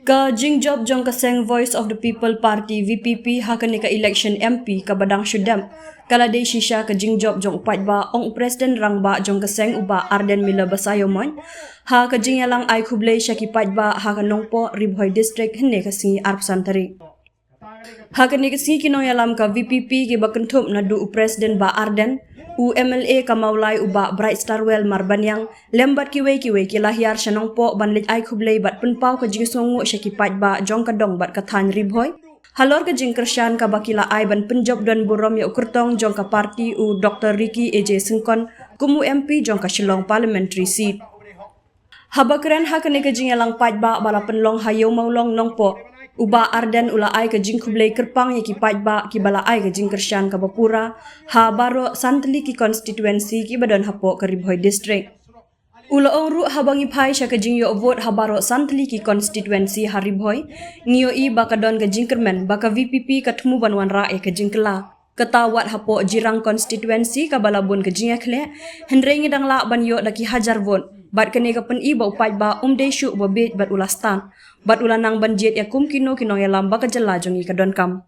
Ka Jingjob jong kaseng Voice of the People Party VPP hakani ka election MP ka Badang Syudam. Kala day shisha ka Jingjob jong upat ba ong Presiden rangba jong kaseng uba Arden Mila Basayomon. Ha ka jingyalang ay kublay siya kipat ba ha ka nongpo Ribhoy District hene kasingi Arpsan Tari. Hakani kasi kinoyalam ka VPP ki bakentup na du Presiden ba Arden UMLA kamaulay uba Bright Starwell Marbanyang lembat kiwe kilahiar syanong po banlit ay kublay bat penpaw ka jing songo siya kipat ba jong kadong bat katan Ribhoy. Halor ka jing kersyan ka bakila ay ban penjob dan burom ya ukurtong jong ka parti u Dr. Ricky AJ Sengkon kumu MP jong ka Shillong Parliamentary Seat. Habakran hakani ka jing yalang pat ba bala penlong hayo maulong nong po. Uba Arden ula ay ka jing kublay kerpang ya kipat ba ki bala ay ka jing kersyan ka Bapura ha baro santli ki constituency ki badon hapo ka Ribhoy District. Ula ong ru habang ipay siya ka jing yo vote ha baro santli ki constituency ha Ribhoy ngiyo i baka don ka jing kermen baka VPP ka temu banwan ra ka jing kela. Ketawat hapo jirang constituency ka balabun ka jing akle hendrengi dang la ban yo daki hajar vote. Bat kene ka pen i ba upat ba day syuk ba bet bat ulastan. Bat ulanang banjet ya kum kino ya lamba ka jela jongi ka don kam.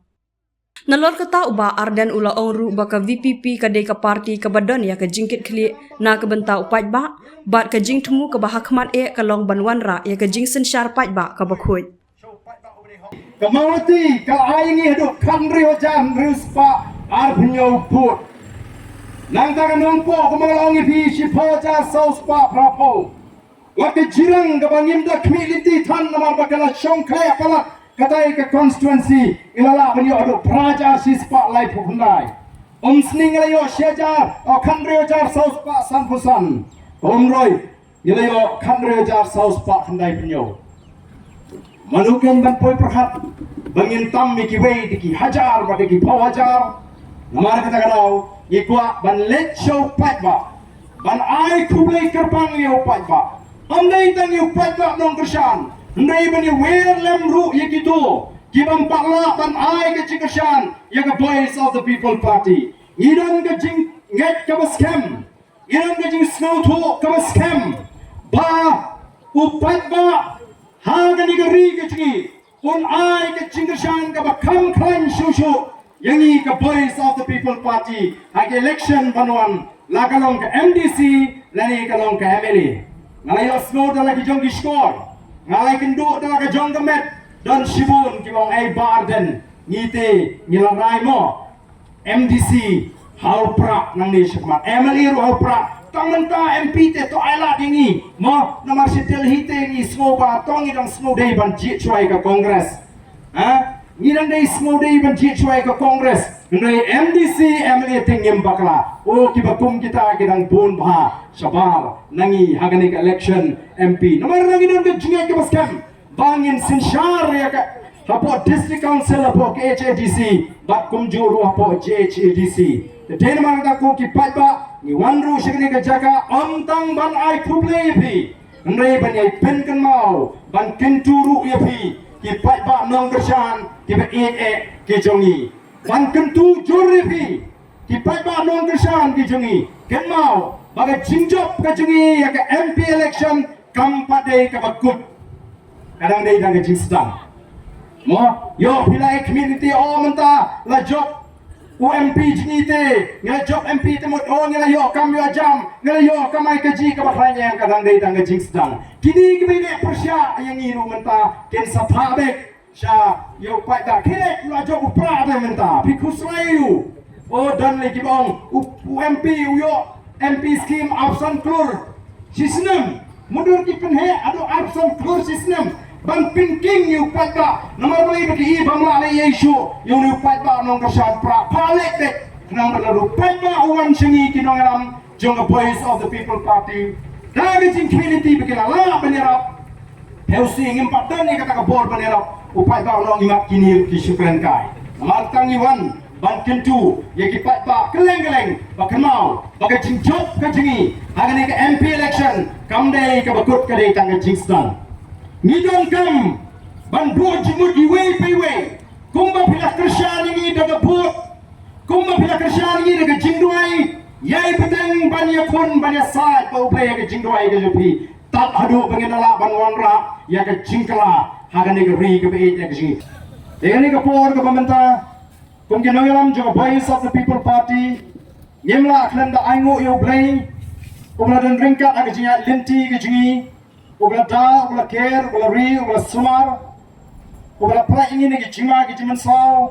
Nalor kata uba Arden ula ongru baka VPP ka de ka parti ka badon ya ka jingkit kli na ka benta upat ba bat ka jing temu ka bahakmat ka long banwan ra ya ka jing sensyar pat ba ka bakhuj. Kamawati ka ayingi hidup kandri wajan rispa arbnyo put. Nang taga nongpo kumalongi pi shipoja sauspa prapo. Waktu jirang kabangim da community tan namar bakala shongkaya pala katai ke constituency ilala banyo adu praja sispa lai pukundai. Sning layo syajar o kandri wajar sauspa sanfusan. Roy ilayo kandri wajar sauspa kandai banyo. Manukan ban poi perhat bangin tam miki wei diki hajar badiki pawajar. Namar kata kadau ikwa ban let show pat ba ban ai kublai kerpang yo pat ba andai tang yo pat ba nong kersan andai ban yo wer lem ru yikitu kibam pakla ban ai ke cikashan ya ke Voice of the People Party idon ke jing nget ke scam idon ke jing snow to ke scam ba upat ba ha ga ni gari ke jingi un ai ke cikashan ke ba kam klan shushu yangi ke Voice of the People Party hak election banuan lakalong ke MDC lani kalong ke MLA ngalai osmo lagi jong ki skor ngalai kenduk dalam jong kemet dan shibun ki bang ai Barden ngite ngilang raimo MDC hau pra nang ni sekmat MLA ru hau pra tang menta MP te to ala dingi mo namar sitel hite ni smo ba tong idang smo dei ban ji chwai ka Kongres ha Ngiran day small day ban ci chuai ka Kongres ngai MDC MLA tingim bakla o kibakum kita kidang bon bha sabar nangi hagani ka election MP nomor nangi don ke jingai ke baskam bangin sinshar ya ka hapo district council hapo ke HADC bat kum juru hapo JHADC the den mang ta ko ki patba ni wanru shigni ka jaga omtang ban ai kublei pi ngai ban ai pen kan mau ban kenturu ya pi ki patba nong kersan ki ba ki jongi ban kentu juripi ki patba nong kersan ki jongi ken mau baga jingjop ka jongi ya ka MP election kam padai ka bakut kadang dei dang jing sedang mo yo pilai community o menta la job UMP jingite ngala job MP temut o ngala yo kam yo jam ngala yo kamai kaji ka bakhanya yang kadang dei dang jing sedang kini kibine persya yang iru menta ken sapabek sya yo pada kene la job upra de menta pikusrayu o dan lagi bong UMP yo MP scheme absen klur sistem mundur ki penhe ado absen klur sistem ban pinking yu pada nomor boleh bagi bangla le yesu yu yu pada nong kasat pra palek de nang lalu pada uan singi kinong alam jong Voice of the People Party lagi jing community bikila la benerap heusi ngim padan ni kata ka bor benerap upai ba nong ingat kini ki syukran kai nomor tangiwan ban kentu ye ki pada keleng-keleng bakemau bagai jing job ka jingi hagani ka MP election kamdei ka bakut ka dei tang jing stan ngidong kam ban buat jimut iwe piwe kumba pila kersyaan ini daga buat kumba pila kersyaan ini daga jingduai yai petang banya kun banya saat bau pay ke jingduai ke jupi tat hadu pengenala banwanra ya ke jingkala hagan ni ri ke be ya ke ji ini ke por ke pemerintah kum kinoyalam jo voice of the people party yemla aklan da aingo yo blai kum la den ringkat aga jinga linti ke ji kum la da kum la ker kum la ri kum la sumar kum la pra ini ni ke jima ke jiman saw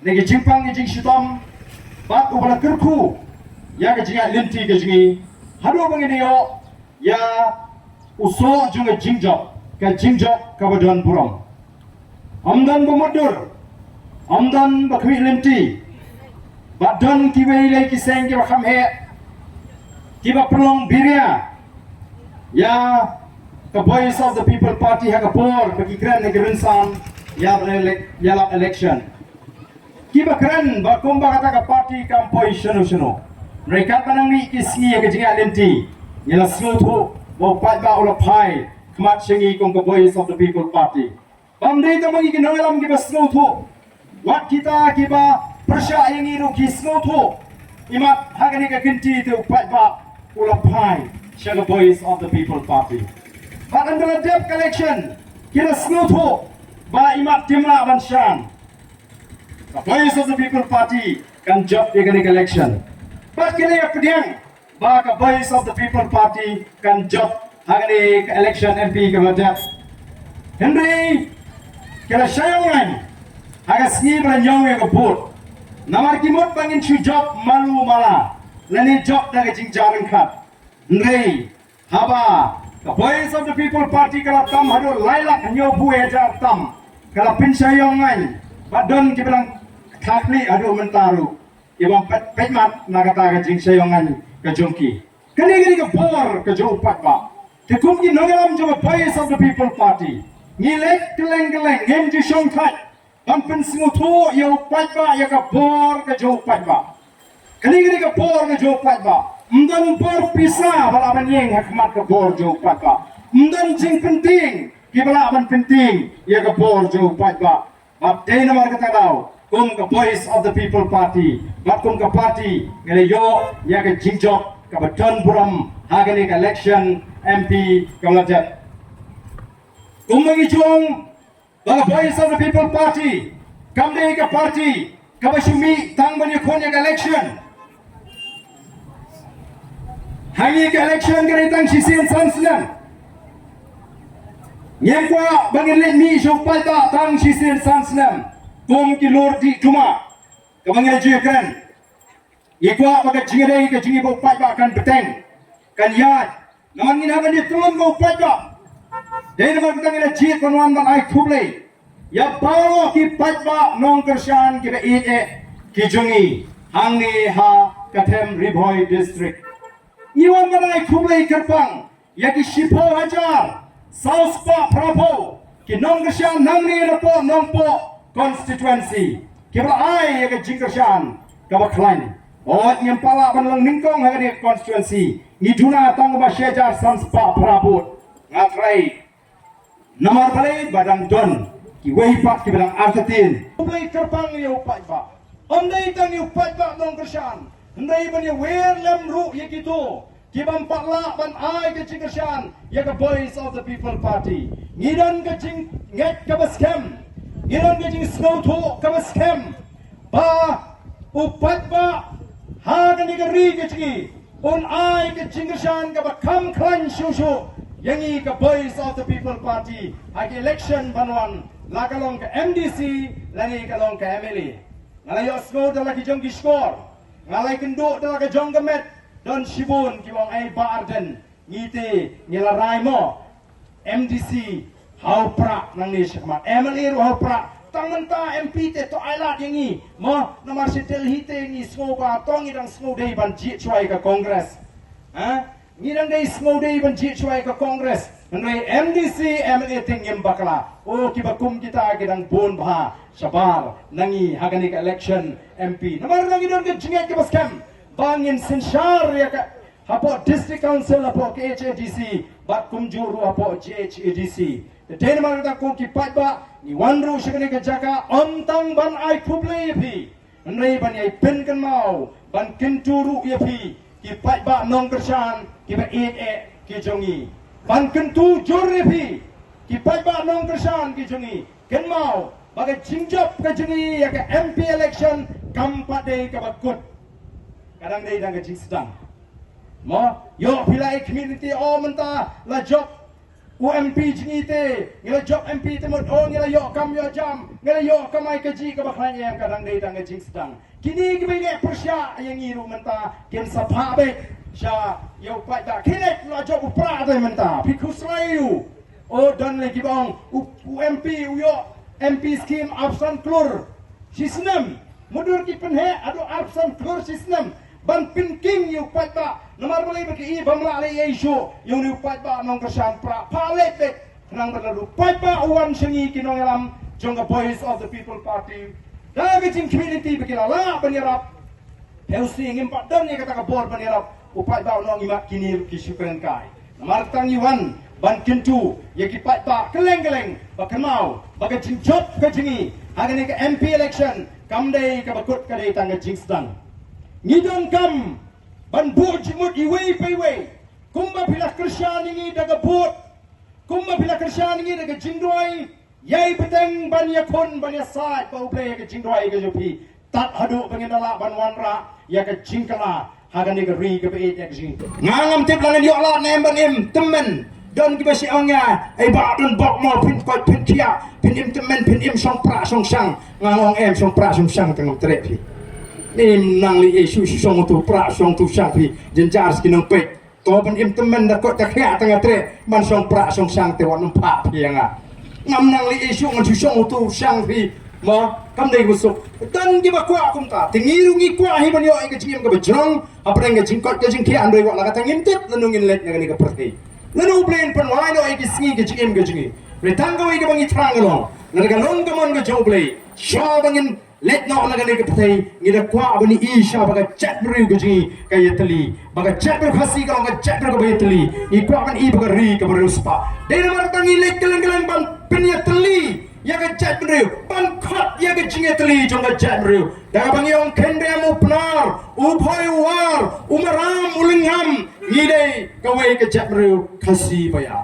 ni ke jimpang ke jing shitam bat kum la kerku ya ke jinga linti ke ji hadu bangini yo ya uso junga jingjob ka badon burong amdan bumadur amdan bakmi linti badan kiwei lei kiseng ki bakam he kiba prolong biria ya the voice of the people party ha kapor bagi kran negerinsan ya lap election kiba kran ba komba kata ka party kampoi shano mereka kanang ni kisi ke jinga linti nyala slotu bo pat ba ola pai kmat shingi kong the voice of the people party bamdei ta mangi kinolam ki slotu wat kita kiba persya yang iru ki slotu imat hagani ka kinti tu pat ba ola pai the voice of the people party but under the debt collection kira slotu ba imat timla banshan the voice of the people party kan job di election but kini ya pediang baka voice of the people party kan job hagani election MP ke badak Henry kala sayangan aga sni beranyong ke bot namar kimot bangin chu job malu mala lani job daga jingjaran khat Henry haba the voice of the people party kala tam hado lailak nyo bue jar tam kala pinsayangan badon kibelang thakli ado mentaru ibang petmat nagata ga jing sayangan kajongki kani ka bor ka jo patwa te kum ki nogalam jo voice of the people party ni lek keleng ngem ji shong khat ampen singo tho yo patwa ya ka bor ka jo patwa kani ka bor ka jo patwa mdan bor pisa bala ban yeng hakmat ka bor jo patwa mdan jing penting ki bala ban penting ya ka bor jo patwa bab dei namar kata daw kum ka voice of the people party bat kum ka party ngale yo ya ka jingjok ka baton buram hagani ka election MP kamlajat kum mangi chong the voice of the people party kamde ka party ka basumi tang bani khonya ka election hangi ka election ka tang sisin sanslan nyempa bangin let mi shopalta tang sisin sanslan kum ki lor di cuma kabangai jukan ikwa baga jingere ke jingi bo pat ba kan beteng kan yat naman ngina kan di tulun bo pat ba dai naman beteng ila jit konwan ban ai thuble ya bawo ki pat ba nong kershan ki be ki jungi hangi ha kathem ribhoi district iwan ban ai thuble kerpang ya ki shipo hajar south pa prapo ki nong kershan nangni rapo nongpo constituency kibla ai ya ke jingkershan ka baklan ot nyem pala ban lang ningkong ha ke constituency ni duna tang ba shejar sans pa prabot ngatrai nomor bale badang don ki wei pak ki bilang artetin play kerpang yo pat ba ondai tang yo pat ba nong kershan ndai ban yo wer lam ru ye gitu kibam pakla ban ai ke jingkershan ya ke voice of the people party ngidan ke jing nget ka baskem Iran gajing snow to kama scam ba upat ba hagan ni gari gaji on ai ke jingashan ka ba kam klan shushu yangi ka voice of the people party ag election banwan lakalong ka MDC lani kalong ka MLA ngalayo snow dala ki jong ki score ngalay kendo dala ka jong gamet don shibun ki wang ai ba arden ngite nilaray mo MDC hau pra nang ni shikmat MLA ru hau pra tang menta MP te to ailat yangi mo namar sitel hite ni smo ba tong idang smo dei ban ji chwai ka congress ha ni dang dei smo dei ban ji chwai ka congress ngai MDC MLA ting yem bakla o ki bakum kita gidang bon bha sabar nangi hagani ka election MP namar nangi don ke jinget ke baskam bangin sinshar ya ka hapo district council hapo ke HADC bat kumjuru hapo GHADC den mar ta ko ki pat ba ni wanru shikane ka jaka ontang ban ai kuble phi nai ban ai pen kan mau ban kinturu ye phi ki pat ba nong kershan ki ba ki jongi ban kentu jorrepi ki paiba nong kersan ki jungi ken mau bagai jingjop ke jungi ya ke MP election kampade ke bakut kadang dei dang ke jing sedang mo yo pilai community o menta la job UMP jingi te ngila job MP te mod o ngila yo kam yo jam ngila yo kamai ke ji ke bakhanya yang kadang dei dang ke jing sedang kini ke bele persya yang ngiru menta ken sapha be sya yo paiba kene la job upra te menta pikus layu o dan lagi bang UMP uyo MP scheme absan klur sistem mudur ki penhe ado absan klur sistem ban pinking yu paiba nomor mulai bagi bangla le yesu yung yu paiba nong kersan pra palet bet nang berlalu paiba uwan sengi kinong alam jongga voice of the people party daga jing community bagi la banirap heusi ngimpat dan ni kata ka bor banirap upaiba nong imak kini kisukren kai nomor tang yuan ban kentu ya ki paiba keleng-keleng bakenau baga jing job ke jingi hagani ke MP election kamdei ka bakut ka dei tangga jing sedang ngidon kam ban bu jimut iwei peiwei kumba bila kersyani ngi daga bot kumba bila kersyani ngi daga jingdoi yai peteng ban yakon ban yasai pau play ke jingdoi ke jopi tat hadu pengendala ban wanra ya ke jingkala hagani ke ri ke beit ya ke jing ngangam tip langan yo la nem ban im temen don ki basi onga ai ba don bok mo pin ko pin kia pin im temen pin im song pra song sang ngangong em song pra song sang tengok trep nim nang li yesu song tu pra song tu sang pi jenjar skinong pek to ban im temen da ko ta khia tengah tre man song pra song sang te wan pa pianga ngam nang li yesu ngan song tu sang pi ma kam dei busuk dan ki ba kwa kum ta tingiru ngi kwa hi ban yo ai ke jing ka bejong apa ngai jing kot ke jing khia andoi wa la ka tangin tip lenungin let ngani ka perti lalu blend penwai no ai ke singi ke jing ke jingi retanggo ai ke bangi trangalo naga long ka mon ke joblei sha bangin let no naga ne ke ptai ngira kwa abani isha baga chat bru ke jingi ka yetli baga chat bru khasi ka baga chat bru ka yetli i kwa ban i baga ri ka bru spa de mar tangi let keleng-keleng ban penyetli ya ke chat bru ban khot ya ke jingi tli jong ka chat bru daga bangi ong kende mu pnar uphoi war umaram ulingam ngidei ka wei ke chat bru khasi baya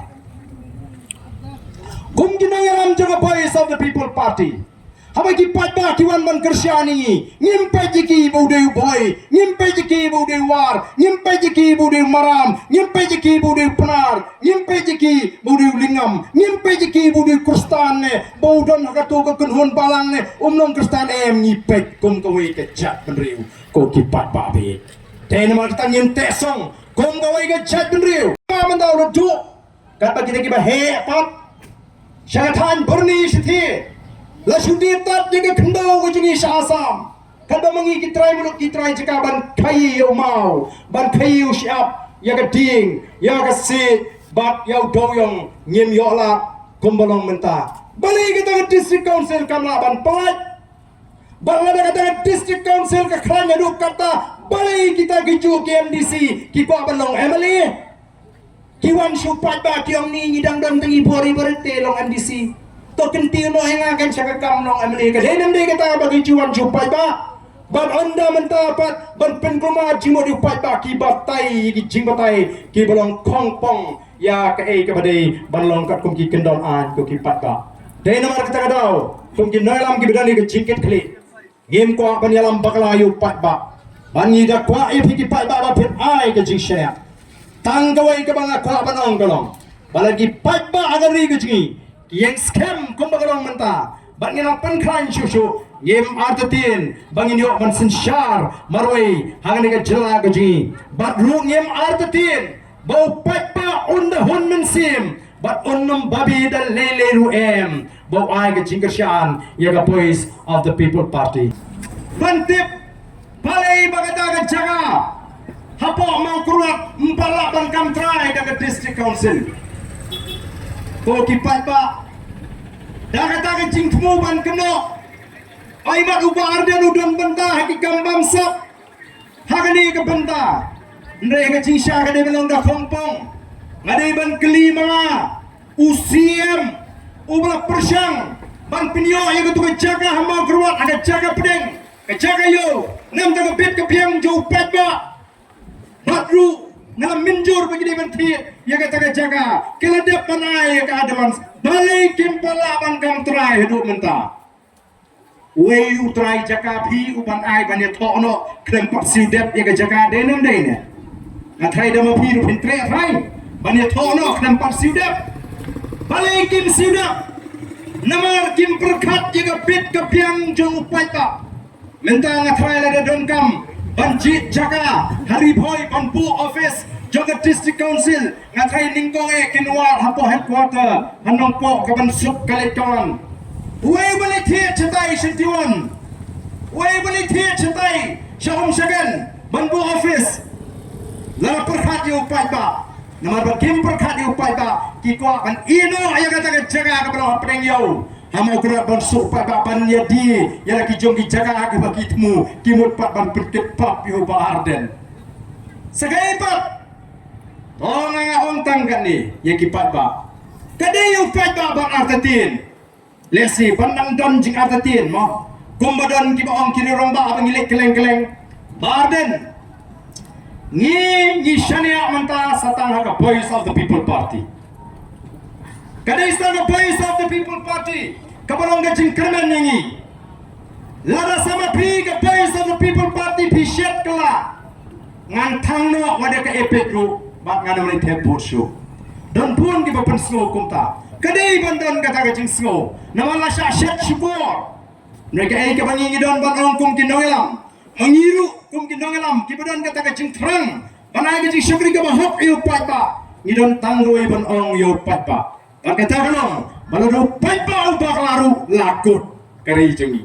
kum kinang jaga voice of the people party haba ki patba ki wan ban kersyani ngimpe jiki bude boy ngimpe jiki bude war ngimpe jiki bude maram ngimpe jiki bude pnar ngimpe jiki bude lingam ngimpe jiki bude kristane bodon hakatu ka kunhun balang ne umnong kristane em ngipet kum kawe ke chat benriu ko ki patba be ten mar tangin tesong kum kawe ke chat benriu ka mandau rodu kat bagi ki ba he pat syaratan berni sethi la syudir tat jaga kendau ke jingi syasam kada mengi kitrai mulut kitrai jika ban kai mau ban kai siap ya ke ding ya ke sit bat ya doyong ngim yo la kombolong menta bali kita ke district council kamla ban pelat bangada kata district council ke khranya duk kata bali kita ke ju KMDC ki pa balong emily kiwan supat ba kiong ni ngidang dam tengi bori berete long MDC to kentil no henga kan saka kam long amli ka denam de kata bagi juan jupai ba ban anda mentapat ban penkuma jimo di upai ba ki batai ki jingbatai ki balong kongpong ya ka e ka badai ban long kat kum ki kendon an ko ki pat ba denam kata kadau kum ki nolam ki bedani ke jingket kli ngim ko ban yalam bakalayu pat ba ban ngida kwa e ki pat ba ba pit ai ke jingsya tanggawai ke banga kwa ban ong golong balagi pat ba agari ke jingi yang scam kumbagalong menta bangin ang pankran syusyu yem artetin bangin yo ban sensyar marway hangan ka jela gaji bat ru yem artetin bau patpa unda hun mensim bat unnum babi dal lele ru em bau ai ka jingkersyan ya ka voice of the people party bantip palai bagata ka jaga hapo mau kurat mpala ban kamtrai ka district council ko kipat pa daga jing temu ban keno ai mat ubar dan udon benta hakikam bamsap hakani ke benta ndre ke jing sya ke belong da kompong ngade ban kelima usiem ubla persyang ban pinyo yang tu jaga hama keruat ada jaga pedeng ke jaga yo nam ta bit ke piang jo pet ba batru ngalam minjur bagi di menteri ya kata jaga kala dia panai ka advance balik kimpala ban kam try hidup mentah wei utrai jaga pi uban ai ban ya thono krempat siudep ya ka jaga denem dene ngathai dama pi ru pintre thai ban ya thono krempat siudep balik kim siudep namar kim perkhat ya ka pit ka piang jo upai ta mentang ngathai la don kam banjit jaga hari boy banpu office jaga district council ngathai ningkong kinwar hapo headquarter hanong po kaban sup kalekon wei bali thie chatai sentiwan wei bali thie chatai shahom shagan banpu office la perkhat yu pai ba namar ba kim perkhat yu pai ba ki ko ban ino aya kata jaga ka bro preng yo hamo kura ban sup pa ba ban yadi ya ki jong ki jaga ka bagi temu kimut pa ban perket pap yu ba arden sagai pap oh nga ong tanggan ni ya ki pat ba kade yu pat ba ban artatin lesi pandang don jing artatin mo kumbadon ki ba ong kini romba abang ilek keleng-keleng barden ni shania manta satang ka voice of the people party kada istana voice of the people party kabalong gajing kerman nyanyi lada sama pi ka voice of the people party pi shet kala ngan thangno wada ka epek ru bak ngana wani tempo show don pun di bapan snow kumta kada bandon kata gajing snow namala sha shet syukur mereka ka bangi don ban kum kinongelam mengiru kum kinongelam kibadon kata gajing terang banai gajing syukri ka bahok yu pat ba ngidon tanggoi ban ong yu pat ba kata kalong balado paipa ubak laru lakut kari jengi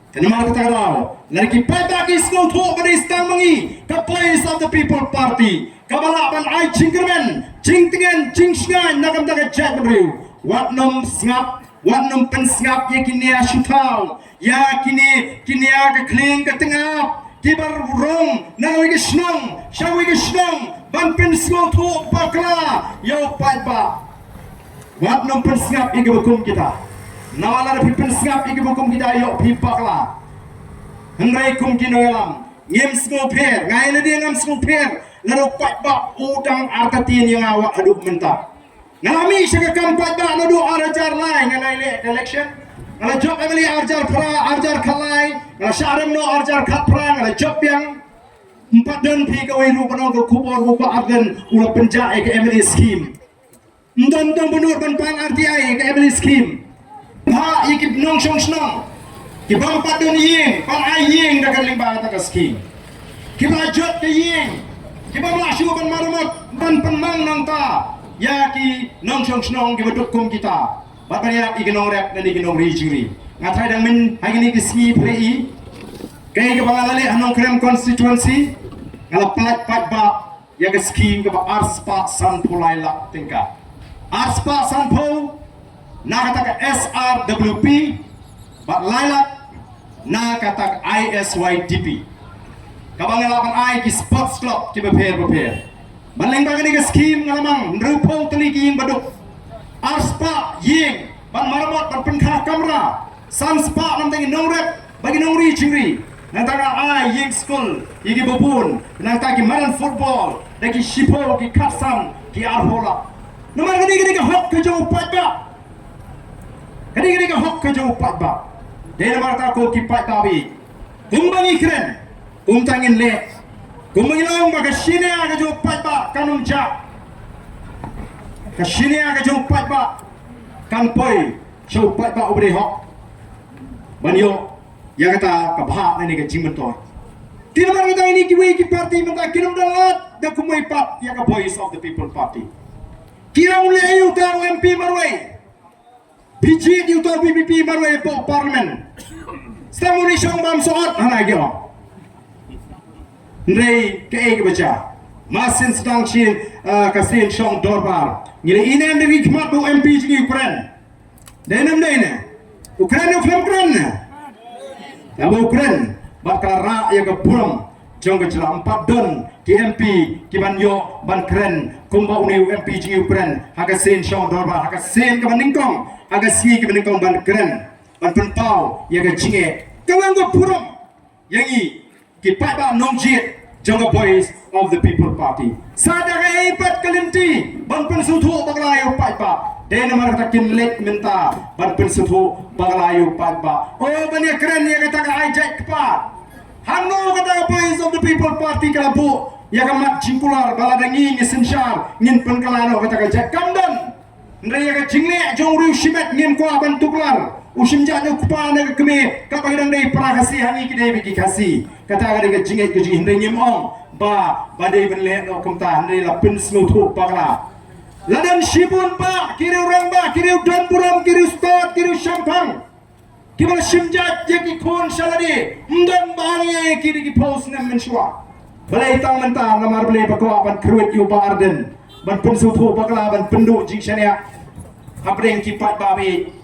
kenapa kata kalong lagi paipa ki snow tho pada istang mengi ka voice of the people party kabala ban ai cingkermen cingtingen cingsngan nakam daga chat beriu wat nom snap wat nom pen snap ye kini ashutau ya kini ka kling ka tengah kibar rong nawi ke snong shawi ke snong ban pen snow tho bakla yo paipa wat nom pensngap igi bukum kita nawala pi pensngap igi bukum kita yo pi pakla hengrai kum kinoelam ngem sngo pher ngai le dia ngam sngo pher lalu pat ba udang artatin yang awak aduk mentah ngalami sega kampat ba nadu arajar lai ngalai le election ngala job emily arjar pra arjar khalai ngala syaram no arjar khapra ngala job yang empat dan pi ka wei ru pano ko kubor ru ba arden ula penja ke emily scheme Ndon benur ban pang RTI ke Emily scheme. Ha ikip nong song snong. Ki bang padon ying, pang ai ying dakan limba ta ka scheme. Ki ba jot ke ying. Ki bang lasu ban marumot ban penmang nang ta. Ya ki nong song snong ki beduk kum kita. Ba ya ignong rap dan ignong ri juri. Ngatai dang min hari ni ki ski prei. Kai ke bang alale anong krem constituency. Ngala pat ba ya ke scheme ke ba arspa san pulai lak tingkat. Arspa Sanpo nakataka SRWP Bak Laila nakataka ISYDP kabangalapan ai ki sports club ki beper baling bagani ke scheme ngalamang nrupo teliki yung baduk Arspa ying ban marmot ban penkah kamera Sanspa namtang nongrep bagi nongri cingri nantaka ai ying school igi bopun nantaki maran football daki shipo ki katsam ki arhola nomor gini ka hok ke jauh pat ba gini ka hok ke jauh pat ba dia marta ko ki pat babi kumbangi kren kumtangin le kumbangi long ba ka sine ka jauh pat ba kanum ja ka sine ka jauh pat ba kan poi jauh pat ba ubri hok banyo ya kata ka bha ni ka jingmen to tidak marta ini ki ki party menta kinum dalat da kumai pat ya ka voice of the people party kira mulai ayu tahu MP marwai biji di tahu BBP marwai po parlimen setamu ni syong bam soat mana lagi oh ndai ke baca masin sedang chin kasin syong dorbar ngile inen dari khmat bu MP ji Ukraine denam dene Ukraine film Ukraine ya bu Ukraine bakal ra ya ke buram jong ke jelam 4 don ki MP ki ban yo ban kren kumba uni MP ji Ukraine haga sen shong dorba haga sen ke baningkong haga si ke baningkong ban kren ban penpau ya ke jinge kawang go purom yangi ki pa ba nong jit jong boys of the People Party. Sadar ipat kalinti ban pensutu baglayo pa. Dena marata kinlet minta ban pensutu baglayo pa. Oh banya keren ya kata hijack pa. Hanu kata voice of the People Party kalabu ya kamat jingkular baladangi ngisensyar ngin penkalano kata hijack kamdan. Nraya ka jingle jong riu shimet ngin kwa ban tuklar. Usim jatuh kupana ke kami kapag dai prakasi hangi kidai bigi kasi kata ka jinget ke jing hindai nyemong ba badai benle no kumta hindai la pin smutu pakla ladan shibun ba kiri orang ba kiri dan buram kiri start kiri shampang kibal simjat je ki khon saladi mdan bangi kiri ki pos nem menshwa balai tang menta namar balai bakwa ban kruet yu ba arden ban pin sutu pakla ban pendu jing shania habreng ki pat babi